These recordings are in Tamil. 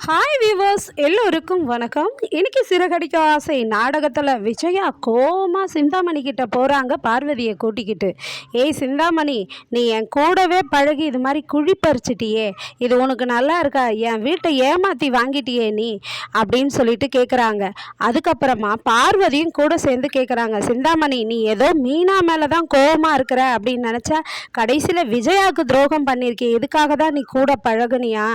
ஹாய் வீவர்ஸ், எல்லோருக்கும் வணக்கம். இன்னைக்கு சிறகடிக்க ஆசை நாடகத்தில் விஜயா கோமா சிந்தாமணி கிட்ட போகிறாங்க பார்வதியை கூட்டிக்கிட்டு. ஏய் சிந்தாமணி, நீ என் கூடவே பழகி இது மாதிரி குழி பறிச்சிட்டியே, இது உனக்கு நல்லா இருக்கா? என் வீட்டை ஏமாற்றி வாங்கிட்டியே நீ அப்படின்னு சொல்லிட்டு கேட்குறாங்க. அதுக்கப்புறமா பார்வதியும் கூட சேர்ந்து கேட்குறாங்க, சிந்தாமணி நீ ஏதோ மீனா மேலே தான் கோவமாக இருக்கிற அப்படின்னு நினச்சா கடைசியில் விஜயாவுக்கு துரோகம் பண்ணியிருக்கே, இதுக்காக தான் நீ கூட பழகுனியா?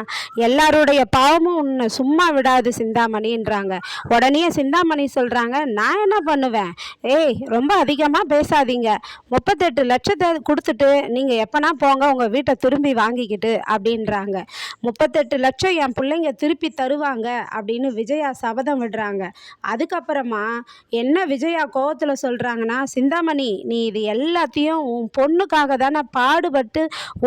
எல்லாருடைய பாவமும் உன்னை சும்மா விடாது சிந்தாமணின்றாங்க. உடனே சிந்தாமணி சொல்கிறாங்க, நான் என்ன பண்ணுவேன்? ஏய் ரொம்ப அதிகமாக பேசாதீங்க, 38 லட்சத்தை கொடுத்துட்டு நீங்கள் எப்போனா போங்க உங்கள் வீட்டை திரும்பி வாங்கிக்கிட்டு அப்படின்றாங்க. 38 லட்சம் என் பிள்ளைங்க திருப்பி தருவாங்க அப்படின்னு விஜயா சபதம் விடுறாங்க. அதுக்கப்புறமா என்ன விஜயா கோவத்தில் சொல்கிறாங்கன்னா, சிந்தாமணி நீ இது எல்லாத்தையும் உன் பொண்ணுக்காக தானே பாடுபட்டு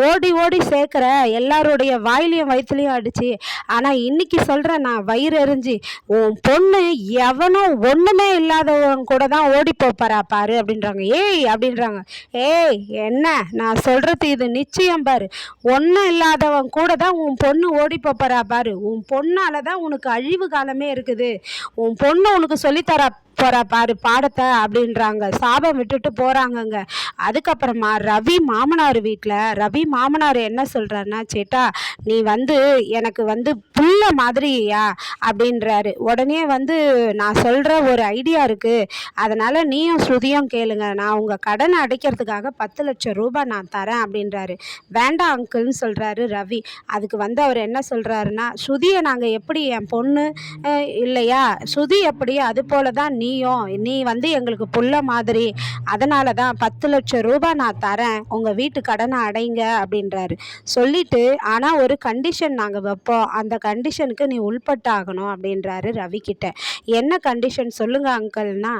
ஓடி ஓடி சேர்க்குற, எல்லாருடைய வாயிலையும் வயிற்றுலையும் அடிச்சு. ஆனால் இன்னைக்கு சொல்கிறேன், நான் வயிறு எரிஞ்சு உன் பொண்ணு எவனோ ஒன்றுமே இல்லாதவங்க கூட தான் ஓடி போப்பாரா பாரு அப்படின்றாங்க. ஏய் அப்படின்றாங்க. ஏய் என்ன நான் சொல்கிறது இது நிச்சயம் பாரு, ஒன்றும் இல்லாதவன் கூட தான் உன் பொண்ணு ஓடி போப்பாரா பாரு, உன் பொண்ணால தான் உனக்கு அழிவு காலமே இருக்குது, உன் பொண்ணு உனக்கு சொல்லித்தரா போகிறா பாரு பாடத்தை அப்படின்றாங்க. சாபம் விட்டுட்டு போகிறாங்கங்க. அதுக்கப்புறமா ரவி மாமனார் என்ன சொல்கிறாருன்னா, சேட்டா நீ எனக்கு புள்ள மாதிரியா அப்படின்றாரு. உடனே நான் சொல்கிற ஒரு ஐடியா இருக்குது, அதனால் நீயும் ஸ்ருதியும் கேளுங்க, நான் உங்கள் கடனை அடைக்கிறதுக்காக 10 லட்சம் ரூபாய் நான் தரேன் அப்படின்றாரு. வேண்டாம் அங்கிள்னு சொல்கிறாரு ரவி. அதுக்கு அவர் என்ன சொல்கிறாருன்னா, ஸ்ருதியை நாங்கள் எப்படி என் பொண்ணு இல்லையா, ஸ்ருதி எப்படி அது போல தான் நீ எங்களுக்கு புள்ள மாதிரி, அதனால தான் 10 லட்சம் ரூபாய் நான் தரேன், உங்கள் வீட்டு கடனை அடைங்க அப்படின்றாரு. சொல்லிட்டு ஆனால் ஒரு கண்டிஷன் நாங்கள் வைப்போம், அந்த கண்டிஷனுக்கு நீ உள்பட்டாகணும் அப்படின்றாரு ரவி கிட்ட. என்ன கண்டிஷன் சொல்லுங்க அங்கிள்னா,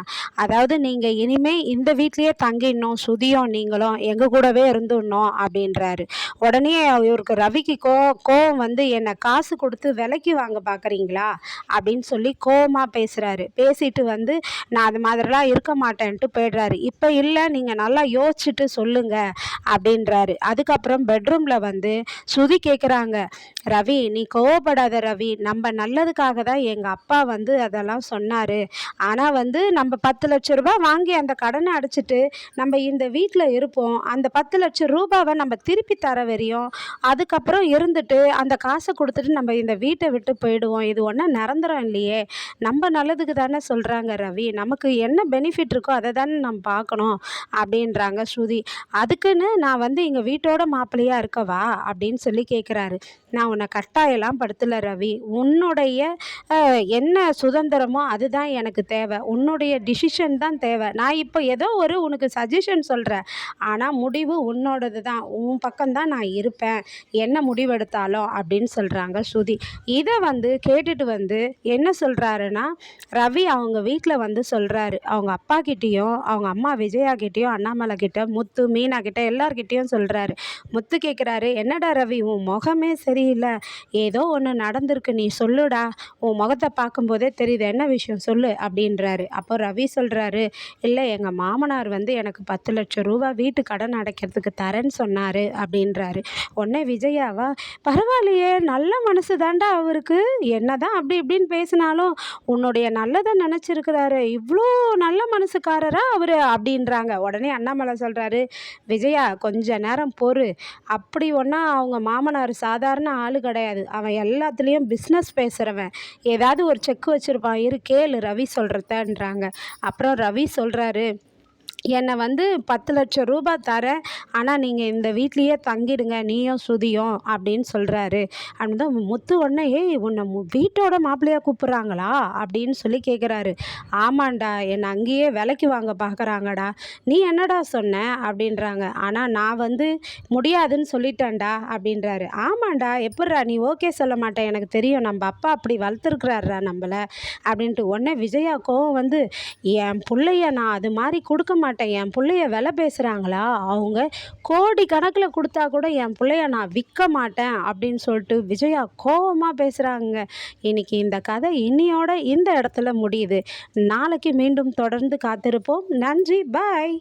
அதாவது நீங்கள் இனிமேல் இந்த வீட்லேயே தங்கிடணும், ஸ்ருதியும் நீங்களும் எங்கள் கூடவே இருந்துடணும் அப்படின்றாரு. உடனே இவருக்கு ரவிக்கு கோவம் என்னை காசு கொடுத்து விலைக்கு வாங்க பார்க்குறீங்களா அப்படின்னு சொல்லி கோவமாக பேசுகிறாரு. பேசிட்டு நான் அது மாதிரிலாம் இருக்க மாட்டேன்ட்டு போய்டுறாரு. இப்போ இல்லை நீங்கள் நல்லா யோசிச்சுட்டு சொல்லுங்க அப்படின்றாரு. அதுக்கப்புறம் பெட்ரூமில் ஸ்ருதி கேட்குறாங்க, ரவி நீ கோவப்படாத ரவி, நம்ம நல்லதுக்காக தான் எங்கள் அப்பா அதெல்லாம் சொன்னார், ஆனால் நம்ம 10 லட்சம் ரூபாய் வாங்கி அந்த கடனை அடைச்சிட்டு நம்ம இந்த வீட்டில் இருப்போம், அந்த 10 லட்சம் ரூபாவை நம்ம திருப்பி தர வரையும் அதுக்கப்புறம் இருந்துட்டு அந்த காசை கொடுத்துட்டு நம்ம இந்த வீட்டை விட்டு போயிடுவோம், இது ஒன்றும் நிரந்தரம் இல்லையே, நம்ம நல்லதுக்கு தானே சொல்கிறாங்க ரவி, நமக்கு என்ன பெனிஃபிட் இருக்கோ அதை தானே நம்ம பார்க்கணும் அப்படின்றாங்க ஸ்ருதி. அதுக்குன்னு நான் எங்கள் வீட்டோட மாப்பிள்ளையாக இருக்கவா அப்படின்னு சொல்லி கேட்குறாரு. நான் உன்னை கட்டாயெல்லாம் படுத்தலை ரவி, உன்னுடைய என்ன சுதந்திரமோ அதுதான் எனக்கு தேவை, உன்னுடைய டிசிஷன் தான் தேவை, நான் இப்போ ஏதோ உனக்கு சஜஷன் சொல்கிறேன், ஆனால் முடிவு உன்னோடது தான், உன் பக்கம்தான் நான் இருப்பேன் என்ன முடிவெடுத்தாலும் அப்படின்னு சொல்கிறாங்க ஸ்ருதி. இதை கேட்டுட்டு என்ன சொல்கிறாருன்னா, ரவி அவங்க வீட்டில் சொல்கிறாரு, அவங்க அப்பா கிட்டேயும் அவங்க அம்மா விஜயா கிட்டேயும் அண்ணாமலை கிட்ட முத்து மீனா கிட்ட எல்லார்கிட்டேயும் சொல்கிறாரு. முத்து கேட்குறாரு, என்னடா ரவி உன் முகமே சரியில்லை, ஏதோ ஒன்று நடந்திருக்கு, நீ சொல்லுடா, உன் முகத்தை பார்க்கும்போதே தெரியுது, என்ன விஷயம் சொல்லு அப்படின்றாரு. அப்போ ரவி சொல்கிறாரு, இல்லை எங்கள் மாமனார் எனக்கு 10 லட்சம் ரூபா வீட்டு கடன் அடைக்கிறதுக்கு தரேன்னு சொன்னார் அப்படின்றாரு. உடனே விஜயாவா, பரவாயில்லையே நல்ல மனசு தாண்டா அவருக்கு, என்ன தான் அப்படி இப்படின்னு பேசினாலும் உன்னுடைய நல்லதை நினச்சிருக்கிறாரு, இவ்வளோ நல்ல மனசுக்காரரா அவர் அப்படின்றாங்க. உடனே அண்ணாமலை சொல்கிறாரு, விஜயா கொஞ்ச நேரம் பொறு, அப்படி ஒன்றா அவங்க மாமனார் சாதாரண ஆள் கிடையாது, அவன் எல்லாத்துலேயும் பிஸ்னஸ் பேசுகிறவன், ஏதாவது ஒரு செக் வச்சுருப்பான், இரு கேளு ரவி சொல்கிறதன்றாங்க. அப்புறம் ரவி சொல்கிறாரு, என்னை 10 லட்சம் ரூபாய் தரேன், ஆனால் நீங்கள் இந்த வீட்லேயே தங்கிடுங்க நீயும் ஸ்ருதியும் அப்படின்னு சொல்கிறாரு. அப்படின்னு தான் முத்து உடனே, ஏய் உன்னை வீட்டோட மாப்பிள்ளையாக கூப்பிட்றாங்களா அப்படின்னு சொல்லி கேட்குறாரு. ஆமாண்டா, என்னை அங்கேயே விலைக்கு வாங்க பார்க்குறாங்கடா, நீ என்னடா சொன்ன அப்படின்றாங்க. ஆனால் நான் முடியாதுன்னு சொல்லிட்டேன்டா அப்படின்றாரு. ஆமாண்டா, எப்பட்றா நீ ஓகே சொல்ல மாட்டேன், எனக்கு தெரியும், நம்ம அப்பா அப்படி வளர்த்துருக்குறாரா நம்மளை அப்படின்ட்டு. உடனே விஜயா கோவம் என் பிள்ளைய நான் அது மாதிரி கொடுக்க மாட்டேன், என் பிள்ளைய விலை பேசுகிறாங்களா, அவங்க கோடி கணக்கில் கொடுத்தா கூட என் பிள்ளைய நான் விற்க மாட்டேன் அப்படின்னு சொல்லிட்டு விஜயா கோபமாக பேசுகிறாங்க. இன்னைக்கு இந்த கதை இன்னையோட இந்த இடத்துல முடியுது. நாளைக்கு மீண்டும் தொடர்ந்து காத்திருப்போம். நன்றி, பாய்.